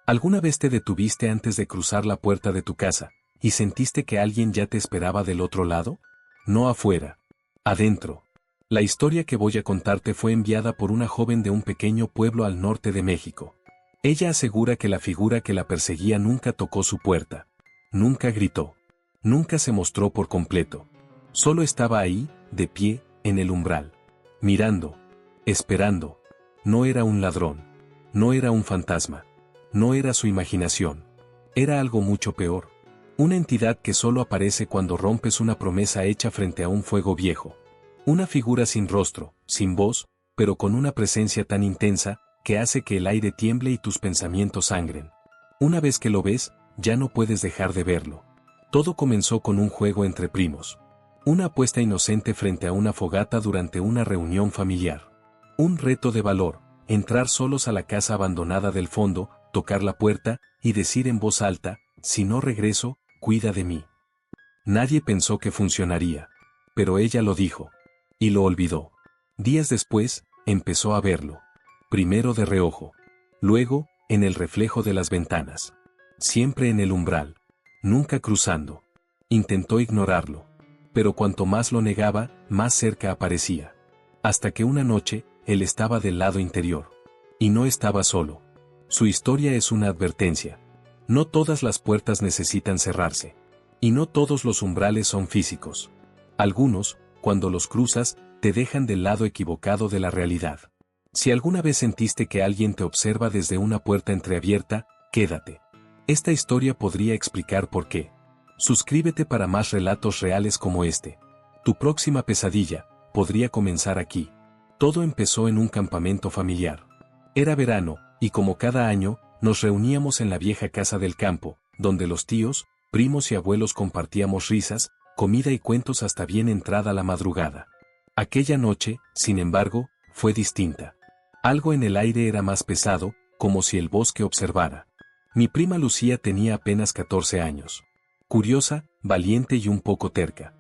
¿Alguna vez te detuviste antes de cruzar la puerta de tu casa y sentiste que alguien ya te esperaba del otro lado? No afuera. Adentro. La historia que voy a contarte fue enviada por una joven de un pequeño pueblo al norte de México. Ella asegura que la figura que la perseguía nunca tocó su puerta. Nunca gritó. Nunca se mostró por completo. Solo estaba ahí, de pie, en el umbral. Mirando. Esperando. No era un ladrón. No era un fantasma. No era su imaginación. Era algo mucho peor. Una entidad que solo aparece cuando rompes una promesa hecha frente a un fuego viejo. Una figura sin rostro, sin voz, pero con una presencia tan intensa, que hace que el aire tiemble y tus pensamientos sangren. Una vez que lo ves, ya no puedes dejar de verlo. Todo comenzó con un juego entre primos. Una apuesta inocente frente a una fogata durante una reunión familiar. Un reto de valor, entrar solos a la casa abandonada del fondo, tocar la puerta, y decir en voz alta, si no regreso, cuida de mí. Nadie pensó que funcionaría. Pero ella lo dijo. Y lo olvidó. Días después, empezó a verlo. Primero de reojo. Luego, en el reflejo de las ventanas. Siempre en el umbral. Nunca cruzando. Intentó ignorarlo. Pero cuanto más lo negaba, más cerca aparecía. Hasta que una noche, él estaba del lado interior. Y no estaba solo. Su historia es una advertencia. No todas las puertas necesitan cerrarse. Y no todos los umbrales son físicos. Algunos, cuando los cruzas, te dejan del lado equivocado de la realidad. Si alguna vez sentiste que alguien te observa desde una puerta entreabierta, quédate. Esta historia podría explicar por qué. Suscríbete para más relatos reales como este. Tu próxima pesadilla podría comenzar aquí. Todo empezó en un campamento familiar. Era verano, y como cada año, nos reuníamos en la vieja casa del campo, donde los tíos, primos y abuelos compartíamos risas, comida y cuentos hasta bien entrada la madrugada. Aquella noche, sin embargo, fue distinta. Algo en el aire era más pesado, como si el bosque observara. Mi prima Lucía tenía apenas 14 años. Curiosa, valiente y un poco terca.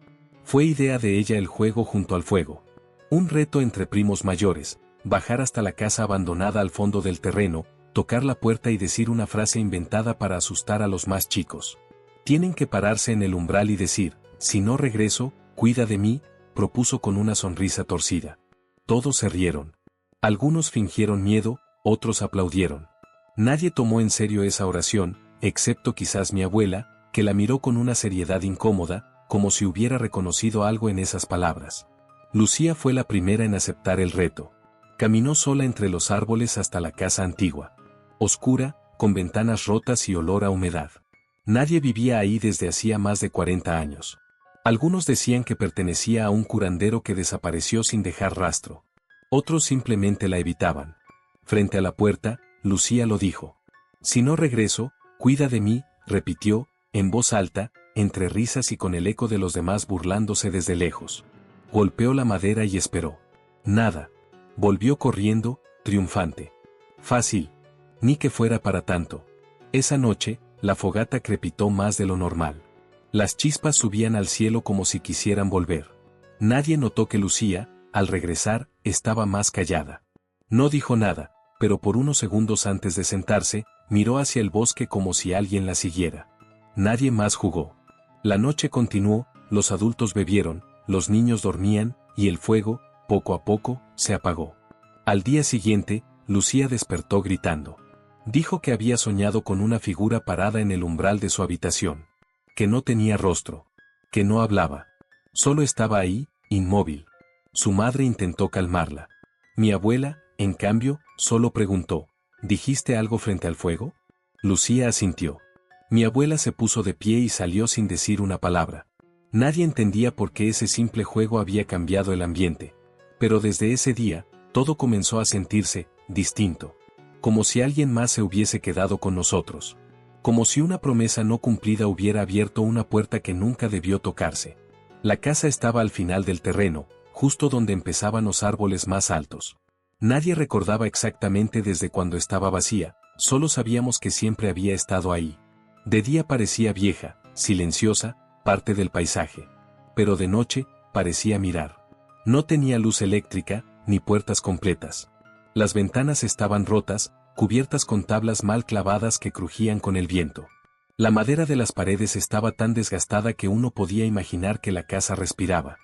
Fue idea de ella el juego junto al fuego. Un reto entre primos mayores, bajar hasta la casa abandonada al fondo del terreno, tocar la puerta y decir una frase inventada para asustar a los más chicos. Tienen que pararse en el umbral y decir, si no regreso, cuida de mí, propuso con una sonrisa torcida. Todos se rieron. Algunos fingieron miedo, otros aplaudieron. Nadie tomó en serio esa oración, excepto quizás mi abuela, que la miró con una seriedad incómoda, como si hubiera reconocido algo en esas palabras. Lucía fue la primera en aceptar el reto. Caminó sola entre los árboles hasta la casa antigua. Oscura, con ventanas rotas y olor a humedad. Nadie vivía ahí desde hacía más de 40 años. Algunos decían que pertenecía a un curandero que desapareció sin dejar rastro. Otros simplemente la evitaban. Frente a la puerta, Lucía lo dijo. Si no regreso, cuida de mí, repitió, en voz alta, entre risas y con el eco de los demás burlándose desde lejos. Golpeó la madera y esperó. Nada. Volvió corriendo, triunfante. Fácil. Ni que fuera para tanto. Esa noche, la fogata crepitó más de lo normal. Las chispas subían al cielo como si quisieran volver. Nadie notó que Lucía, al regresar, estaba más callada. No dijo nada, pero por unos segundos antes de sentarse, miró hacia el bosque como si alguien la siguiera. Nadie más jugó. La noche continuó, los adultos bebieron, los niños dormían, y el fuego, poco a poco, se apagó. Al día siguiente, Lucía despertó gritando. Dijo que había soñado con una figura parada en el umbral de su habitación. Que no tenía rostro. Que no hablaba. Solo estaba ahí, inmóvil. Su madre intentó calmarla. Mi abuela, en cambio, solo preguntó, ¿dijiste algo frente al fuego? Lucía asintió. Mi abuela se puso de pie y salió sin decir una palabra. Nadie entendía por qué ese simple juego había cambiado el ambiente. Pero desde ese día, todo comenzó a sentirse distinto. Como si alguien más se hubiese quedado con nosotros. Como si una promesa no cumplida hubiera abierto una puerta que nunca debió tocarse. La casa estaba al final del terreno, justo donde empezaban los árboles más altos. Nadie recordaba exactamente desde cuando estaba vacía, solo sabíamos que siempre había estado ahí. De día parecía vieja, silenciosa, parte del paisaje. Pero de noche, parecía mirar. No tenía luz eléctrica, ni puertas completas. Las ventanas estaban rotas, cubiertas con tablas mal clavadas que crujían con el viento. La madera de las paredes estaba tan desgastada que uno podía imaginar que la casa respiraba.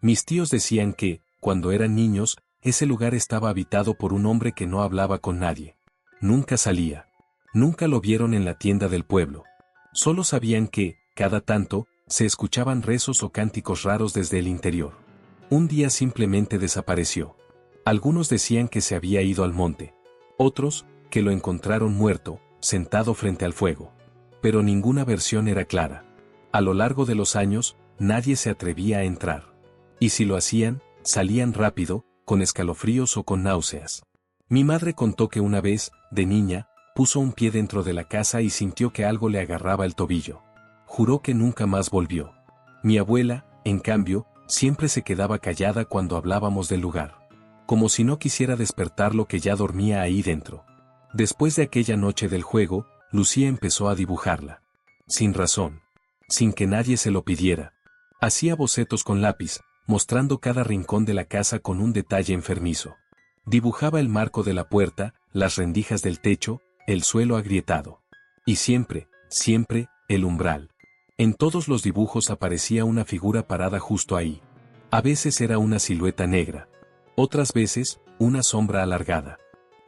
Mis tíos decían que, cuando eran niños, ese lugar estaba habitado por un hombre que no hablaba con nadie. Nunca salía. Nunca lo vieron en la tienda del pueblo. Solo sabían que, cada tanto, se escuchaban rezos o cánticos raros desde el interior. Un día simplemente desapareció. Algunos decían que se había ido al monte. Otros, que lo encontraron muerto, sentado frente al fuego. Pero ninguna versión era clara. A lo largo de los años, nadie se atrevía a entrar. Y si lo hacían, salían rápido, con escalofríos o con náuseas. Mi madre contó que una vez, de niña, puso un pie dentro de la casa y sintió que algo le agarraba el tobillo. Juró que nunca más volvió. Mi abuela, en cambio, siempre se quedaba callada cuando hablábamos del lugar. Como si no quisiera despertar lo que ya dormía ahí dentro. Después de aquella noche del juego, Lucía empezó a dibujarla. Sin razón. Sin que nadie se lo pidiera. Hacía bocetos con lápiz, mostrando cada rincón de la casa con un detalle enfermizo. Dibujaba el marco de la puerta, las rendijas del techo, el suelo agrietado. Y siempre, siempre, el umbral. En todos los dibujos aparecía una figura parada justo ahí. A veces era una silueta negra. Otras veces, una sombra alargada.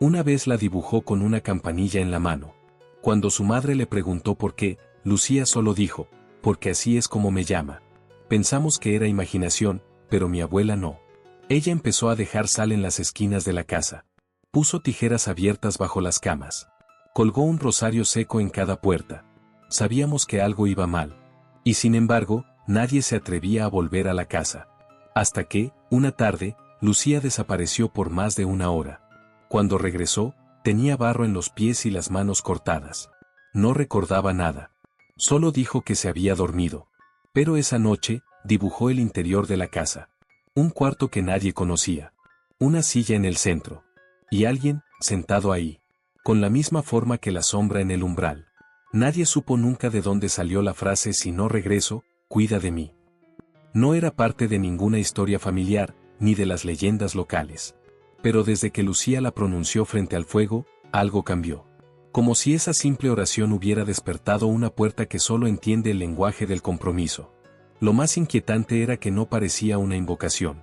Una vez la dibujó con una campanilla en la mano. Cuando su madre le preguntó por qué, Lucía solo dijo, porque así es como me llama. Pensamos que era imaginación, pero mi abuela no. Ella empezó a dejar sal en las esquinas de la casa. Puso tijeras abiertas bajo las camas. Colgó un rosario seco en cada puerta. Sabíamos que algo iba mal. Y sin embargo, nadie se atrevía a volver a la casa. Hasta que, una tarde, Lucía desapareció por más de una hora. Cuando regresó, tenía barro en los pies y las manos cortadas. No recordaba nada. Solo dijo que se había dormido. Pero esa noche, dibujó el interior de la casa. Un cuarto que nadie conocía. Una silla en el centro. Y alguien, sentado ahí. Con la misma forma que la sombra en el umbral. Nadie supo nunca de dónde salió la frase "si no regreso, cuida de mí". No era parte de ninguna historia familiar, ni de las leyendas locales. Pero desde que Lucía la pronunció frente al fuego, algo cambió. Como si esa simple oración hubiera despertado una puerta que solo entiende el lenguaje del compromiso. Lo más inquietante era que no parecía una invocación.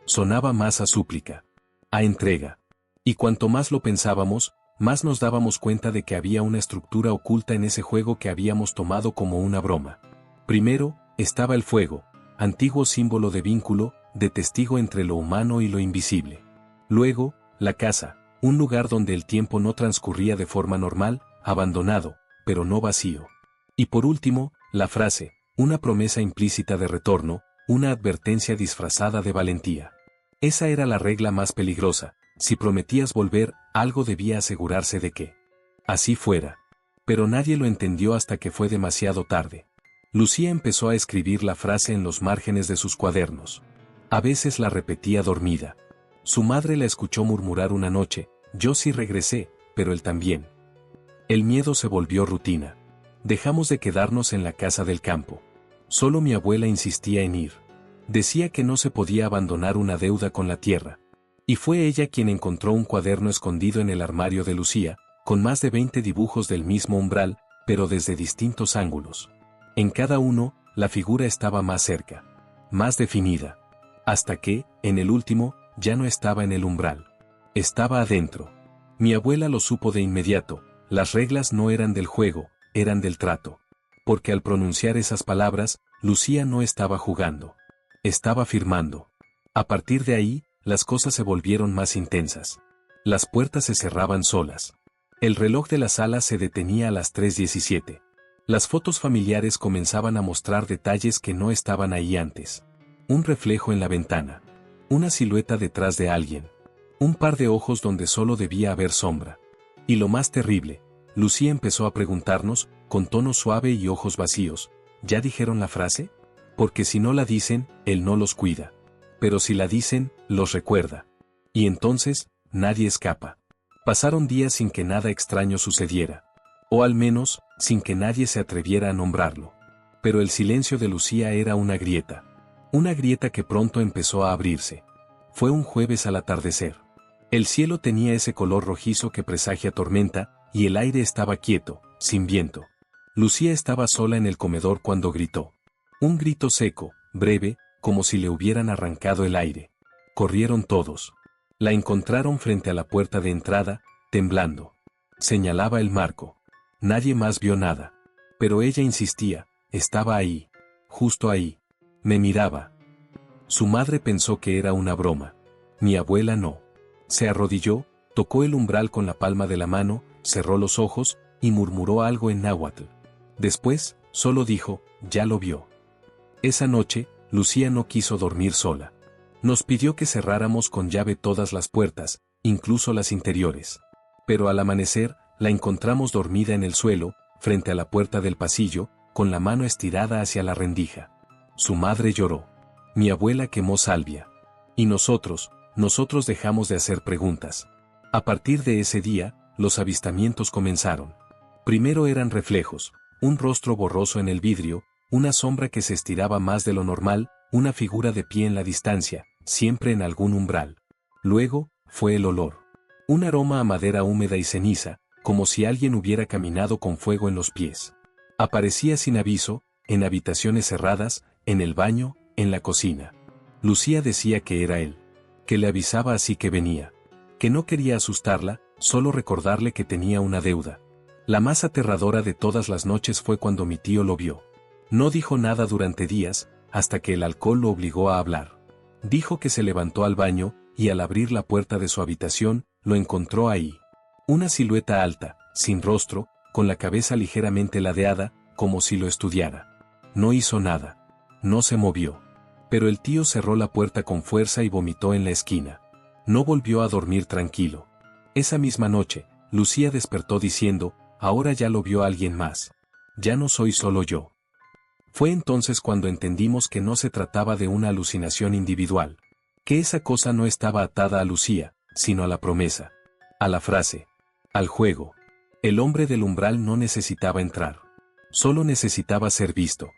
Sonaba más a súplica. A entrega. Y cuanto más lo pensábamos, más nos dábamos cuenta de que había una estructura oculta en ese juego que habíamos tomado como una broma. Primero, estaba el fuego, antiguo símbolo de vínculo, de testigo entre lo humano y lo invisible. Luego, la casa, un lugar donde el tiempo no transcurría de forma normal, abandonado, pero no vacío. Y por último, la frase, una promesa implícita de retorno, una advertencia disfrazada de valentía. Esa era la regla más peligrosa. Si prometías volver, algo debía asegurarse de que así fuera. Pero nadie lo entendió hasta que fue demasiado tarde. Lucía empezó a escribir la frase en los márgenes de sus cuadernos. A veces la repetía dormida. Su madre la escuchó murmurar una noche, yo sí regresé, pero él también. El miedo se volvió rutina. Dejamos de quedarnos en la casa del campo. Solo mi abuela insistía en ir. Decía que no se podía abandonar una deuda con la tierra. Y fue ella quien encontró un cuaderno escondido en el armario de Lucía, con más de 20 dibujos del mismo umbral, pero desde distintos ángulos. En cada uno, la figura estaba más cerca, más definida. Hasta que, en el último, ya no estaba en el umbral. Estaba adentro. Mi abuela lo supo de inmediato, las reglas no eran del juego, eran del trato. Porque al pronunciar esas palabras, Lucía no estaba jugando. Estaba firmando. A partir de ahí, las cosas se volvieron más intensas. Las puertas se cerraban solas. El reloj de la sala se detenía a las 3:17. Las fotos familiares comenzaban a mostrar detalles que no estaban ahí antes. Un reflejo en la ventana. Una silueta detrás de alguien. Un par de ojos donde solo debía haber sombra. Y lo más terrible, Lucía empezó a preguntarnos, con tono suave y ojos vacíos, ¿ya dijeron la frase? Porque si no la dicen, él no los cuida. Pero si la dicen, los recuerda. Y entonces, nadie escapa. Pasaron días sin que nada extraño sucediera. O al menos, sin que nadie se atreviera a nombrarlo. Pero el silencio de Lucía era una grieta. Una grieta que pronto empezó a abrirse. Fue un jueves al atardecer. El cielo tenía ese color rojizo que presagia tormenta, y el aire estaba quieto, sin viento. Lucía estaba sola en el comedor cuando gritó. Un grito seco, breve, como si le hubieran arrancado el aire. Corrieron todos. La encontraron frente a la puerta de entrada, temblando. Señalaba el marco. Nadie más vio nada. Pero ella insistía, estaba ahí. Justo ahí. Me miraba. Su madre pensó que era una broma. Mi abuela no. Se arrodilló, tocó el umbral con la palma de la mano, cerró los ojos, y murmuró algo en náhuatl. Después, solo dijo, ya lo vio. Esa noche, Lucía no quiso dormir sola. Nos pidió que cerráramos con llave todas las puertas, incluso las interiores. Pero al amanecer, la encontramos dormida en el suelo, frente a la puerta del pasillo, con la mano estirada hacia la rendija. Su madre lloró. Mi abuela quemó salvia. Y nosotros dejamos de hacer preguntas. A partir de ese día, los avistamientos comenzaron. Primero eran reflejos, un rostro borroso en el vidrio, una sombra que se estiraba más de lo normal, una figura de pie en la distancia, siempre en algún umbral. Luego, fue el olor. Un aroma a madera húmeda y ceniza, como si alguien hubiera caminado con fuego en los pies. Aparecía sin aviso, en habitaciones cerradas, en el baño, en la cocina. Lucía decía que era él. Que le avisaba así que venía. Que no quería asustarla, solo recordarle que tenía una deuda. La más aterradora de todas las noches fue cuando mi tío lo vio. No dijo nada durante días, hasta que el alcohol lo obligó a hablar. Dijo que se levantó al baño, y al abrir la puerta de su habitación, lo encontró ahí. Una silueta alta, sin rostro, con la cabeza ligeramente ladeada, como si lo estudiara. No hizo nada. No se movió. Pero el tío cerró la puerta con fuerza y vomitó en la esquina. No volvió a dormir tranquilo. Esa misma noche, Lucía despertó diciendo, ahora ya lo vio alguien más. Ya no soy solo yo. Fue entonces cuando entendimos que no se trataba de una alucinación individual. Que esa cosa no estaba atada a Lucía, sino a la promesa. A la frase. Al juego. El hombre del umbral no necesitaba entrar. Solo necesitaba ser visto.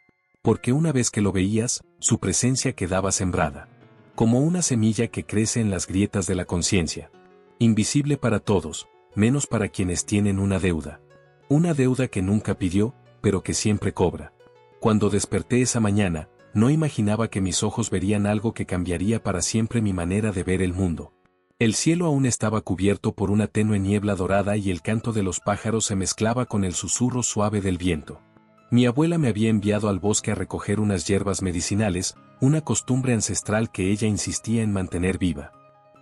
Porque una vez que lo veías, su presencia quedaba sembrada. Como una semilla que crece en las grietas de la conciencia. Invisible para todos, menos para quienes tienen una deuda. Una deuda que nunca pidió, pero que siempre cobra. Cuando desperté esa mañana, no imaginaba que mis ojos verían algo que cambiaría para siempre mi manera de ver el mundo. El cielo aún estaba cubierto por una tenue niebla dorada y el canto de los pájaros se mezclaba con el susurro suave del viento. Mi abuela me había enviado al bosque a recoger unas hierbas medicinales, una costumbre ancestral que ella insistía en mantener viva.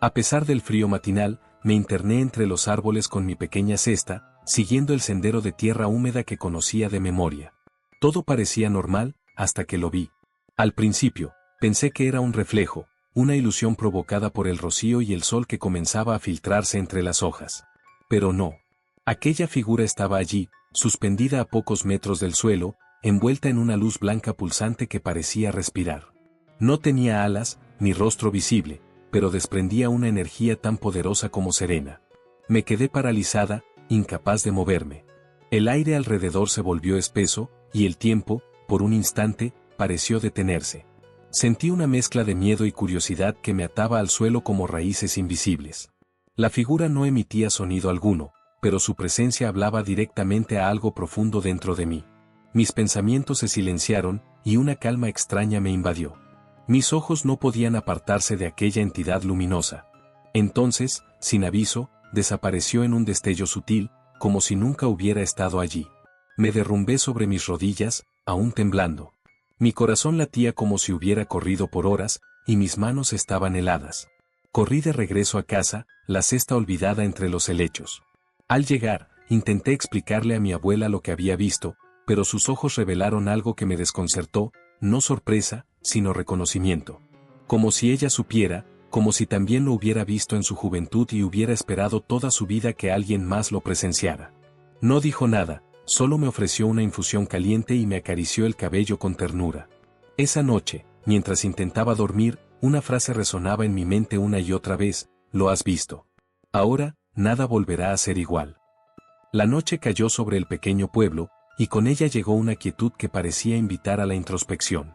A pesar del frío matinal, me interné entre los árboles con mi pequeña cesta, siguiendo el sendero de tierra húmeda que conocía de memoria. Todo parecía normal, hasta que lo vi. Al principio, pensé que era un reflejo, una ilusión provocada por el rocío y el sol que comenzaba a filtrarse entre las hojas. Pero no. Aquella figura estaba allí, suspendida a pocos metros del suelo, envuelta en una luz blanca pulsante que parecía respirar. No tenía alas, ni rostro visible, pero desprendía una energía tan poderosa como serena. Me quedé paralizada, incapaz de moverme. El aire alrededor se volvió espeso, y el tiempo, por un instante, pareció detenerse. Sentí una mezcla de miedo y curiosidad que me ataba al suelo como raíces invisibles. La figura no emitía sonido alguno, pero su presencia hablaba directamente a algo profundo dentro de mí. Mis pensamientos se silenciaron, y una calma extraña me invadió. Mis ojos no podían apartarse de aquella entidad luminosa. Entonces, sin aviso, desapareció en un destello sutil, como si nunca hubiera estado allí. Me derrumbé sobre mis rodillas, aún temblando. Mi corazón latía como si hubiera corrido por horas, y mis manos estaban heladas. Corrí de regreso a casa, la cesta olvidada entre los helechos. Al llegar, intenté explicarle a mi abuela lo que había visto, pero sus ojos revelaron algo que me desconcertó, no sorpresa, sino reconocimiento. Como si ella supiera, como si también lo hubiera visto en su juventud y hubiera esperado toda su vida que alguien más lo presenciara. No dijo nada, solo me ofreció una infusión caliente y me acarició el cabello con ternura. Esa noche, mientras intentaba dormir, una frase resonaba en mi mente una y otra vez, ¿lo has visto? Ahora, nada volverá a ser igual. La noche cayó sobre el pequeño pueblo, y con ella llegó una quietud que parecía invitar a la introspección.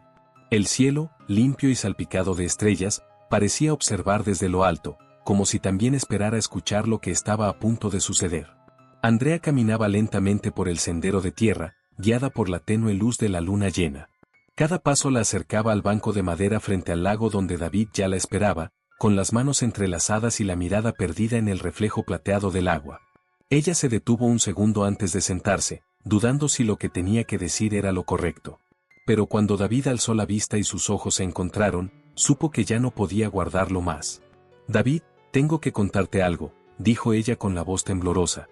El cielo, limpio y salpicado de estrellas, parecía observar desde lo alto, como si también esperara escuchar lo que estaba a punto de suceder. Andrea caminaba lentamente por el sendero de tierra, guiada por la tenue luz de la luna llena. Cada paso la acercaba al banco de madera frente al lago donde David ya la esperaba, con las manos entrelazadas y la mirada perdida en el reflejo plateado del agua. Ella se detuvo un segundo antes de sentarse, dudando si lo que tenía que decir era lo correcto. Pero cuando David alzó la vista y sus ojos se encontraron, supo que ya no podía guardarlo más. «David, tengo que contarte algo», dijo ella con la voz temblorosa.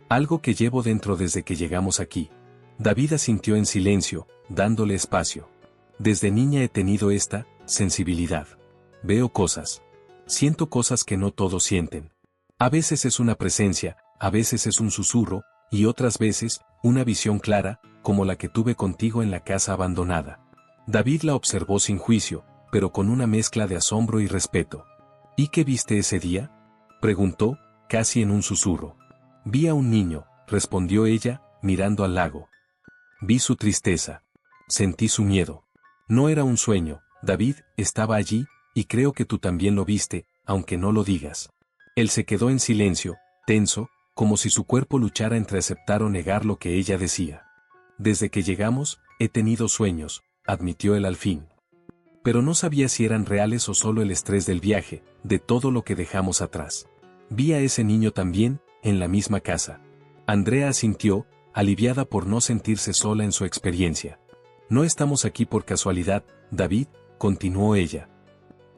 «Algo que llevo dentro desde que llegamos aquí». David asintió en silencio, dándole espacio. «Desde niña he tenido esta sensibilidad. Veo cosas. Siento cosas que no todos sienten. A veces es una presencia, a veces es un susurro, y otras veces, una visión clara, como la que tuve contigo en la casa abandonada». David la observó sin juicio, pero con una mezcla de asombro y respeto. «¿Y qué viste ese día?», preguntó, casi en un susurro. «Vi a un niño», respondió ella, mirando al lago. «Vi su tristeza. Sentí su miedo. No era un sueño, David, estaba allí, y creo que tú también lo viste, aunque no lo digas». Él se quedó en silencio, tenso, como si su cuerpo luchara entre aceptar o negar lo que ella decía. «Desde que llegamos, he tenido sueños», admitió él al fin. Pero no sabía si eran reales o solo el estrés del viaje, de todo lo que dejamos atrás. «Vi a ese niño también, en la misma casa». Andrea asintió, aliviada por no sentirse sola en su experiencia. «No estamos aquí por casualidad, David», continuó ella.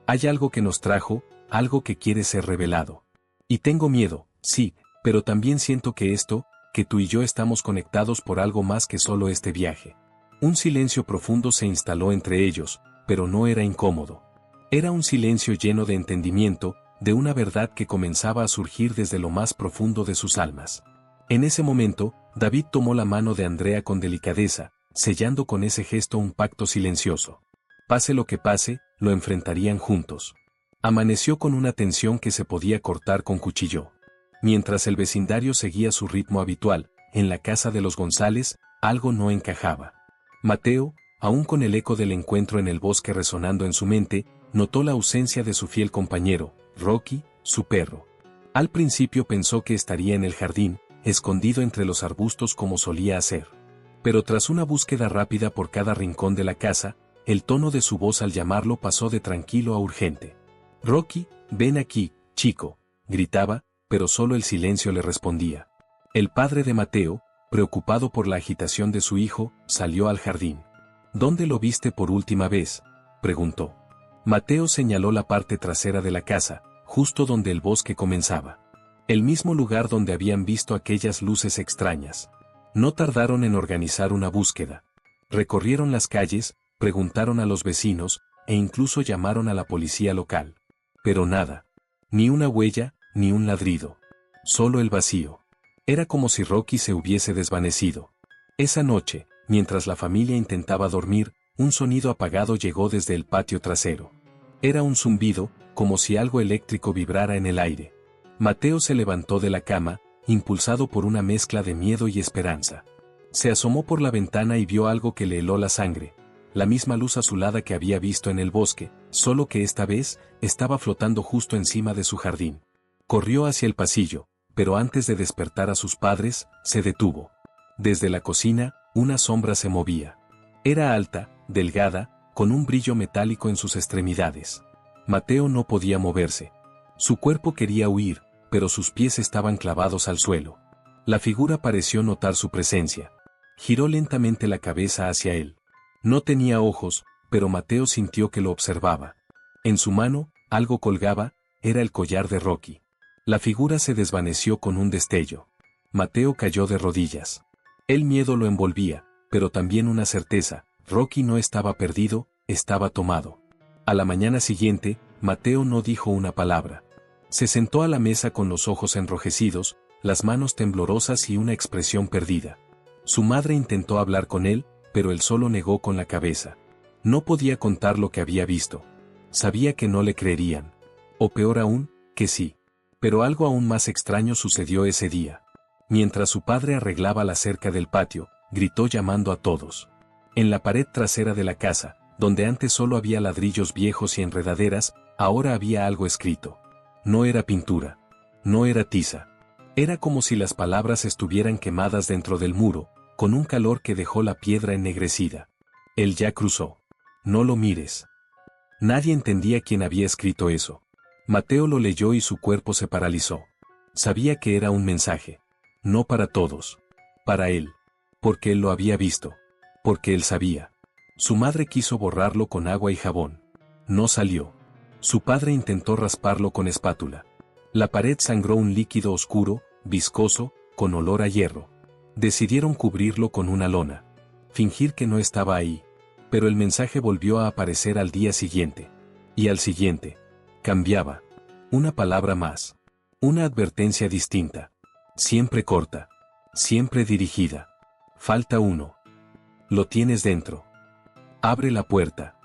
«Hay algo que nos trajo, algo que quiere ser revelado. Y tengo miedo, sí, pero también siento que tú y yo estamos conectados por algo más que solo este viaje». Un silencio profundo se instaló entre ellos, pero no era incómodo. Era un silencio lleno de entendimiento, de una verdad que comenzaba a surgir desde lo más profundo de sus almas. En ese momento, David tomó la mano de Andrea con delicadeza, sellando con ese gesto un pacto silencioso. Pase lo que pase, lo enfrentarían juntos. Amaneció con una tensión que se podía cortar con cuchillo. Mientras el vecindario seguía su ritmo habitual, en la casa de los González, algo no encajaba. Mateo, aún con el eco del encuentro en el bosque resonando en su mente, notó la ausencia de su fiel compañero, Rocky, su perro. Al principio pensó que estaría en el jardín, escondido entre los arbustos como solía hacer. Pero tras una búsqueda rápida por cada rincón de la casa, el tono de su voz al llamarlo pasó de tranquilo a urgente. «Rocky, ven aquí, chico», gritaba, pero solo el silencio le respondía. El padre de Mateo, preocupado por la agitación de su hijo, salió al jardín. «¿Dónde lo viste por última vez?», preguntó. Mateo señaló la parte trasera de la casa, justo donde el bosque comenzaba. El mismo lugar donde habían visto aquellas luces extrañas. No tardaron en organizar una búsqueda. Recorrieron las calles, preguntaron a los vecinos, e incluso llamaron a la policía local. Pero nada. Ni una huella, ni un ladrido. Solo el vacío. Era como si Rocky se hubiese desvanecido. Esa noche, mientras la familia intentaba dormir, un sonido apagado llegó desde el patio trasero. Era un zumbido, como si algo eléctrico vibrara en el aire. Mateo se levantó de la cama, impulsado por una mezcla de miedo y esperanza. Se asomó por la ventana y vio algo que le heló la sangre. La misma luz azulada que había visto en el bosque, solo que esta vez, estaba flotando justo encima de su jardín. Corrió hacia el pasillo, pero antes de despertar a sus padres, se detuvo. Desde la cocina, una sombra se movía. Era alta, delgada, con un brillo metálico en sus extremidades. Mateo no podía moverse. Su cuerpo quería huir, pero sus pies estaban clavados al suelo. La figura pareció notar su presencia. Giró lentamente la cabeza hacia él. No tenía ojos, pero Mateo sintió que lo observaba. En su mano, algo colgaba, era el collar de Rocky. La figura se desvaneció con un destello. Mateo cayó de rodillas. El miedo lo envolvía, pero también una certeza: Rocky no estaba perdido, estaba tomado. A la mañana siguiente, Mateo no dijo una palabra. Se sentó a la mesa con los ojos enrojecidos, las manos temblorosas y una expresión perdida. Su madre intentó hablar con él, pero él solo negó con la cabeza. No podía contar lo que había visto. Sabía que no le creerían. O peor aún, que sí. Pero algo aún más extraño sucedió ese día. Mientras su padre arreglaba la cerca del patio, gritó llamando a todos. En la pared trasera de la casa, donde antes solo había ladrillos viejos y enredaderas, ahora había algo escrito. No era pintura. No era tiza. Era como si las palabras estuvieran quemadas dentro del muro, con un calor que dejó la piedra ennegrecida. Él ya cruzó. No lo mires. Nadie entendía quién había escrito eso. Mateo lo leyó y su cuerpo se paralizó. Sabía que era un mensaje. No para todos. Para él. Porque él lo había visto. Porque él sabía. Su madre quiso borrarlo con agua y jabón. No salió. Su padre intentó rasparlo con espátula. La pared sangró un líquido oscuro, viscoso, con olor a hierro. Decidieron cubrirlo con una lona. Fingir que no estaba ahí. Pero el mensaje volvió a aparecer al día siguiente. Y al siguiente. Cambiaba. Una palabra más. Una advertencia distinta. Siempre corta. Siempre dirigida. Falta uno. Lo tienes dentro. Abre la puerta.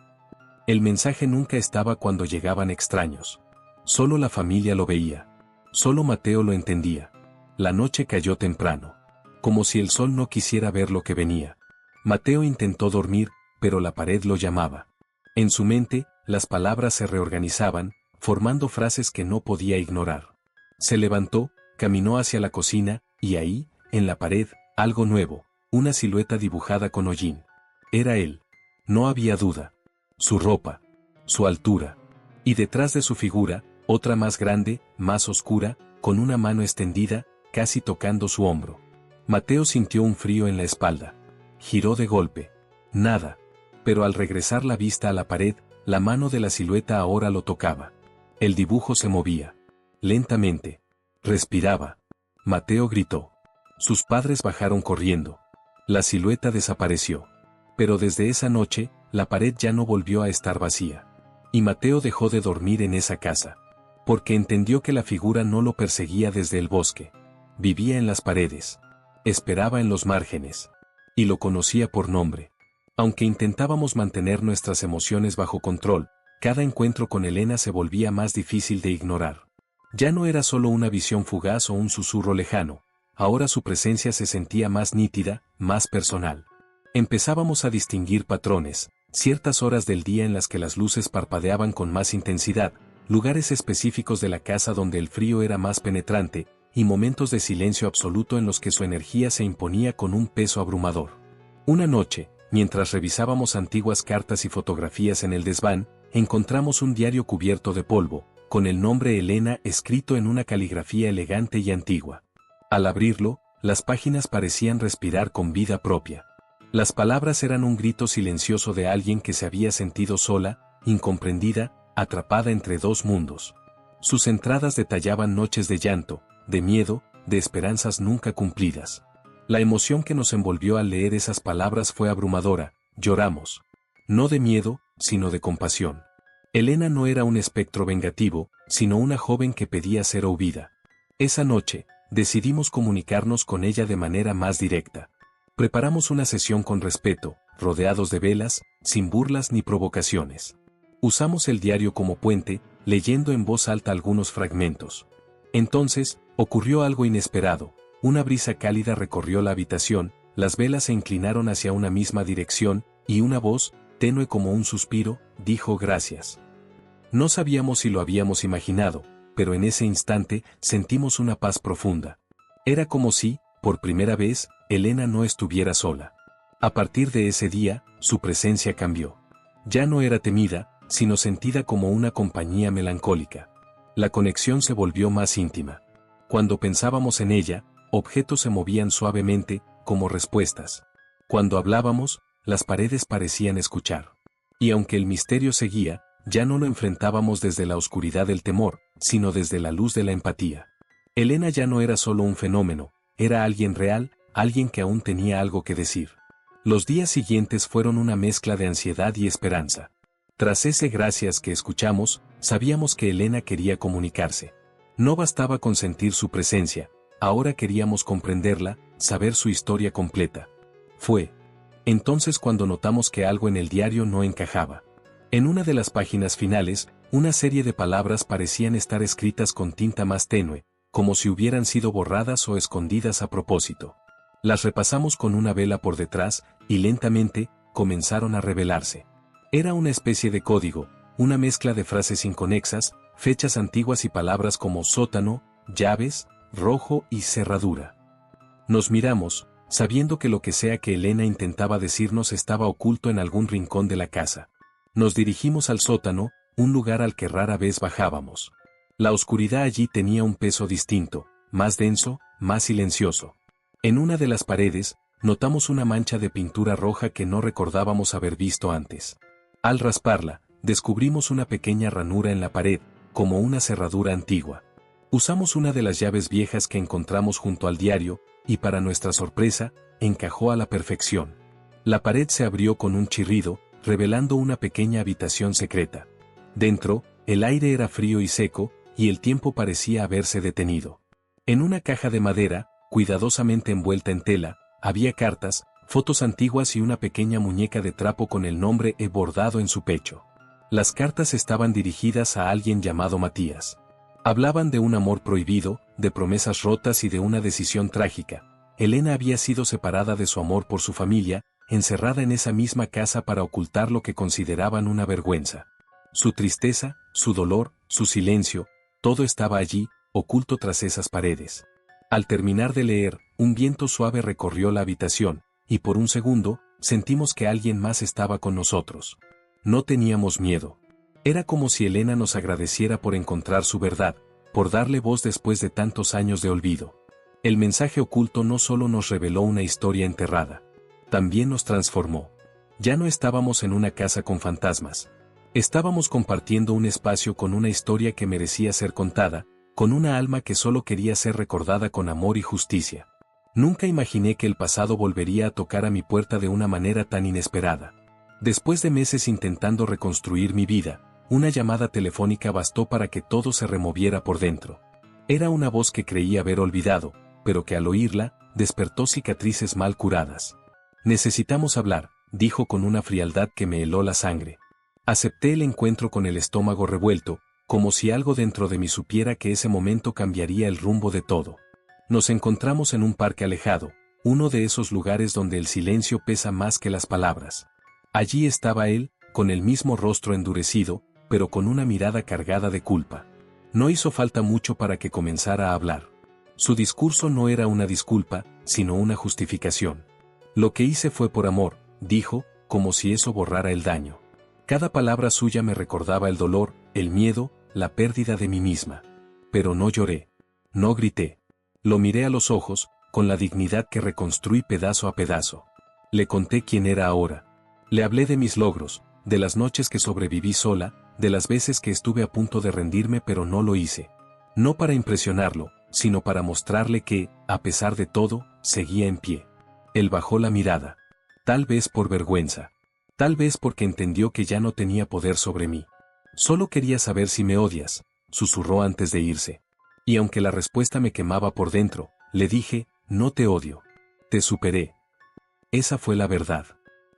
El mensaje nunca estaba cuando llegaban extraños. Solo la familia lo veía. Solo Mateo lo entendía. La noche cayó temprano. Como si el sol no quisiera ver lo que venía. Mateo intentó dormir, pero la pared lo llamaba. En su mente, las palabras se reorganizaban, formando frases que no podía ignorar. Se levantó, caminó hacia la cocina, y ahí, en la pared, algo nuevo, una silueta dibujada con hollín. Era él. No había duda. Su ropa. Su altura. Y detrás de su figura, otra más grande, más oscura, con una mano extendida, casi tocando su hombro. Mateo sintió un frío en la espalda. Giró de golpe. Nada. Pero al regresar la vista a la pared, la mano de la silueta ahora lo tocaba. El dibujo se movía. Lentamente. Respiraba. Mateo gritó. Sus padres bajaron corriendo. La silueta desapareció. Pero desde esa noche, la pared ya no volvió a estar vacía. Y Mateo dejó de dormir en esa casa. Porque entendió que la figura no lo perseguía desde el bosque. Vivía en las paredes. Esperaba en los márgenes. Y lo conocía por nombre. Aunque intentábamos mantener nuestras emociones bajo control, cada encuentro con Elena se volvía más difícil de ignorar. Ya no era solo una visión fugaz o un susurro lejano, ahora su presencia se sentía más nítida, más personal. Empezábamos a distinguir patrones, ciertas horas del día en las que las luces parpadeaban con más intensidad, lugares específicos de la casa donde el frío era más penetrante, y momentos de silencio absoluto en los que su energía se imponía con un peso abrumador. Una noche, mientras revisábamos antiguas cartas y fotografías en el desván, encontramos un diario cubierto de polvo, con el nombre Elena escrito en una caligrafía elegante y antigua. Al abrirlo, las páginas parecían respirar con vida propia. Las palabras eran un grito silencioso de alguien que se había sentido sola, incomprendida, atrapada entre dos mundos. Sus entradas detallaban noches de llanto, de miedo, de esperanzas nunca cumplidas. La emoción que nos envolvió al leer esas palabras fue abrumadora, lloramos. No de miedo, sino de compasión. Elena no era un espectro vengativo, sino una joven que pedía ser oída. Esa noche, decidimos comunicarnos con ella de manera más directa. Preparamos una sesión con respeto, rodeados de velas, sin burlas ni provocaciones. Usamos el diario como puente, leyendo en voz alta algunos fragmentos. Entonces, ocurrió algo inesperado. Una brisa cálida recorrió la habitación, las velas se inclinaron hacia una misma dirección, y una voz, tenue como un suspiro, dijo gracias. No sabíamos si lo habíamos imaginado, pero en ese instante sentimos una paz profunda. Era como si, por primera vez, Elena no estuviera sola. A partir de ese día, su presencia cambió. Ya no era temida, sino sentida como una compañía melancólica. La conexión se volvió más íntima. Cuando pensábamos en ella, objetos se movían suavemente, como respuestas. Cuando hablábamos, las paredes parecían escuchar. Y aunque el misterio seguía, ya no lo enfrentábamos desde la oscuridad del temor, sino desde la luz de la empatía. Elena ya no era solo un fenómeno, era alguien real, alguien que aún tenía algo que decir. Los días siguientes fueron una mezcla de ansiedad y esperanza. Tras ese gracias que escuchamos, sabíamos que Elena quería comunicarse. No bastaba con sentir su presencia, ahora queríamos comprenderla, saber su historia completa. Fue entonces cuando notamos que algo en el diario no encajaba. En una de las páginas finales, una serie de palabras parecían estar escritas con tinta más tenue, como si hubieran sido borradas o escondidas a propósito. Las repasamos con una vela por detrás, y lentamente, comenzaron a revelarse. Era una especie de código, una mezcla de frases inconexas, fechas antiguas y palabras como sótano, llaves, rojo y cerradura. Nos miramos, sabiendo que lo que sea que Elena intentaba decirnos estaba oculto en algún rincón de la casa. Nos dirigimos al sótano, un lugar al que rara vez bajábamos. La oscuridad allí tenía un peso distinto, más denso, más silencioso. En una de las paredes, notamos una mancha de pintura roja que no recordábamos haber visto antes. Al rasparla, descubrimos una pequeña ranura en la pared, como una cerradura antigua. Usamos una de las llaves viejas que encontramos junto al diario, y para nuestra sorpresa, encajó a la perfección. La pared se abrió con un chirrido, revelando una pequeña habitación secreta. Dentro, el aire era frío y seco, y el tiempo parecía haberse detenido. En una caja de madera, cuidadosamente envuelta en tela, había cartas, fotos antiguas y una pequeña muñeca de trapo con el nombre E bordado en su pecho. Las cartas estaban dirigidas a alguien llamado Matías. Hablaban de un amor prohibido, de promesas rotas y de una decisión trágica. Elena había sido separada de su amor por su familia, encerrada en esa misma casa para ocultar lo que consideraban una vergüenza. Su tristeza, su dolor, su silencio, todo estaba allí, oculto tras esas paredes. Al terminar de leer, un viento suave recorrió la habitación, y por un segundo, sentimos que alguien más estaba con nosotros. No teníamos miedo. Era como si Elena nos agradeciera por encontrar su verdad, por darle voz después de tantos años de olvido. El mensaje oculto no solo nos reveló una historia enterrada, también nos transformó. Ya no estábamos en una casa con fantasmas. Estábamos compartiendo un espacio con una historia que merecía ser contada, con una alma que solo quería ser recordada con amor y justicia. Nunca imaginé que el pasado volvería a tocar a mi puerta de una manera tan inesperada. Después de meses intentando reconstruir mi vida, una llamada telefónica bastó para que todo se removiera por dentro. Era una voz que creí haber olvidado, pero que al oírla, despertó cicatrices mal curadas. Necesitamos hablar, dijo con una frialdad que me heló la sangre. Acepté el encuentro con el estómago revuelto, como si algo dentro de mí supiera que ese momento cambiaría el rumbo de todo. Nos encontramos en un parque alejado, uno de esos lugares donde el silencio pesa más que las palabras. Allí estaba él, con el mismo rostro endurecido, pero con una mirada cargada de culpa. No hizo falta mucho para que comenzara a hablar. Su discurso no era una disculpa, sino una justificación. Lo que hice fue por amor, dijo, como si eso borrara el daño. Cada palabra suya me recordaba el dolor, el miedo, la pérdida de mí misma. Pero no lloré. No grité. Lo miré a los ojos, con la dignidad que reconstruí pedazo a pedazo. Le conté quién era ahora. Le hablé de mis logros, de las noches que sobreviví sola, de las veces que estuve a punto de rendirme pero no lo hice. No para impresionarlo, sino para mostrarle que, a pesar de todo, seguía en pie. Él bajó la mirada. Tal vez por vergüenza. Tal vez porque entendió que ya no tenía poder sobre mí. Solo quería saber si me odias, susurró antes de irse. Y aunque la respuesta me quemaba por dentro, le dije, no te odio. Te superé. Esa fue la verdad.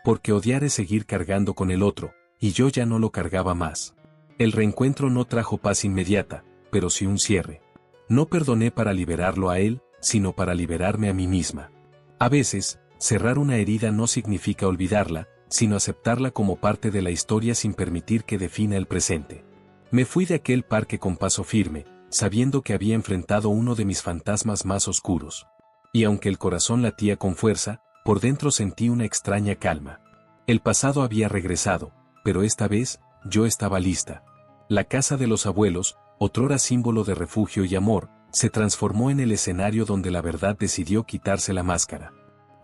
Porque odiar es seguir cargando con el otro, y yo ya no lo cargaba más. El reencuentro no trajo paz inmediata, pero sí un cierre. No perdoné para liberarlo a él, sino para liberarme a mí misma. A veces, cerrar una herida no significa olvidarla, sino aceptarla como parte de la historia sin permitir que defina el presente. Me fui de aquel parque con paso firme, sabiendo que había enfrentado uno de mis fantasmas más oscuros. Y aunque el corazón latía con fuerza, por dentro sentí una extraña calma. El pasado había regresado, pero esta vez, yo estaba lista. La casa de los abuelos, otrora símbolo de refugio y amor, se transformó en el escenario donde la verdad decidió quitarse la máscara.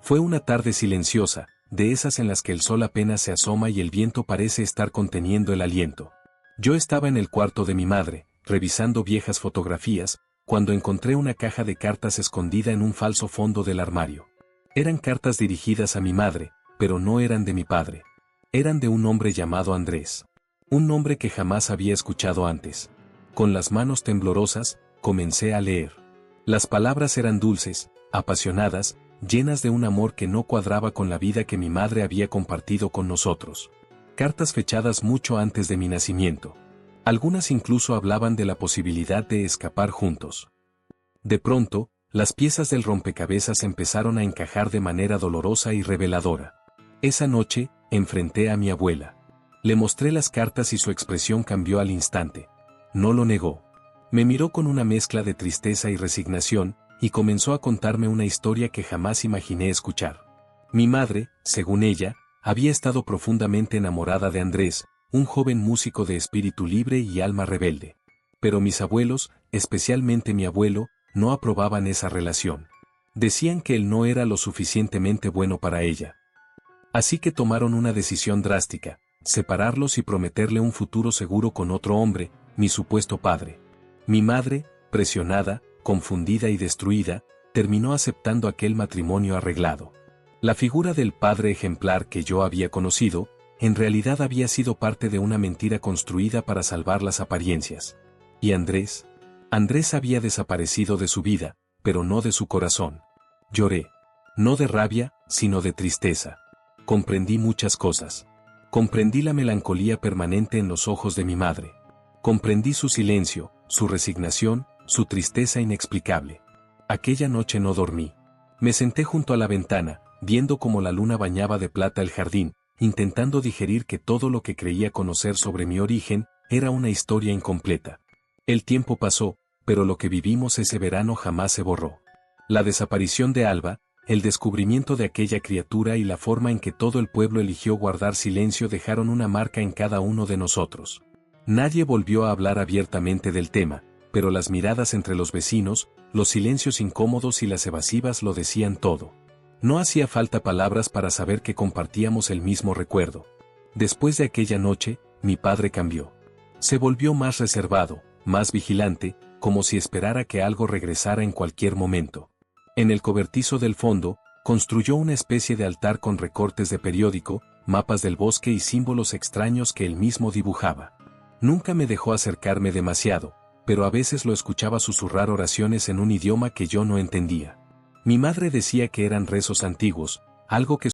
Fue una tarde silenciosa, de esas en las que el sol apenas se asoma y el viento parece estar conteniendo el aliento. Yo estaba en el cuarto de mi madre, revisando viejas fotografías, cuando encontré una caja de cartas escondida en un falso fondo del armario. Eran cartas dirigidas a mi madre, pero no eran de mi padre. Eran de un hombre llamado Andrés. Un nombre que jamás había escuchado antes. Con las manos temblorosas, comencé a leer. Las palabras eran dulces, apasionadas, llenas de un amor que no cuadraba con la vida que mi madre había compartido con nosotros. Cartas fechadas mucho antes de mi nacimiento. Algunas incluso hablaban de la posibilidad de escapar juntos. De pronto, las piezas del rompecabezas empezaron a encajar de manera dolorosa y reveladora. Esa noche, enfrenté a mi abuela. Le mostré las cartas y su expresión cambió al instante. No lo negó. Me miró con una mezcla de tristeza y resignación, y comenzó a contarme una historia que jamás imaginé escuchar. Mi madre, según ella, había estado profundamente enamorada de Andrés, un joven músico de espíritu libre y alma rebelde. Pero mis abuelos, especialmente mi abuelo, no aprobaban esa relación. Decían que él no era lo suficientemente bueno para ella. Así que tomaron una decisión drástica: separarlos y prometerle un futuro seguro con otro hombre, mi supuesto padre. Mi madre, presionada, confundida y destruida, terminó aceptando aquel matrimonio arreglado. La figura del padre ejemplar que yo había conocido, en realidad había sido parte de una mentira construida para salvar las apariencias. ¿Y Andrés? Andrés había desaparecido de su vida, pero no de su corazón. Lloré. No de rabia, sino de tristeza. Comprendí muchas cosas. Comprendí la melancolía permanente en los ojos de mi madre. Comprendí su silencio, su resignación, su tristeza inexplicable. Aquella noche no dormí. Me senté junto a la ventana, viendo cómo la luna bañaba de plata el jardín, intentando digerir que todo lo que creía conocer sobre mi origen era una historia incompleta. El tiempo pasó, pero lo que vivimos ese verano jamás se borró. La desaparición de Alba, el descubrimiento de aquella criatura y la forma en que todo el pueblo eligió guardar silencio dejaron una marca en cada uno de nosotros. Nadie volvió a hablar abiertamente del tema, pero las miradas entre los vecinos, los silencios incómodos y las evasivas lo decían todo. No hacía falta palabras para saber que compartíamos el mismo recuerdo. Después de aquella noche, mi padre cambió. Se volvió más reservado, más vigilante, como si esperara que algo regresara en cualquier momento. En el cobertizo del fondo, construyó una especie de altar con recortes de periódico, mapas del bosque y símbolos extraños que él mismo dibujaba. Nunca me dejó acercarme demasiado, pero a veces lo escuchaba susurrar oraciones en un idioma que yo no entendía. Mi madre decía que eran rezos antiguos, algo que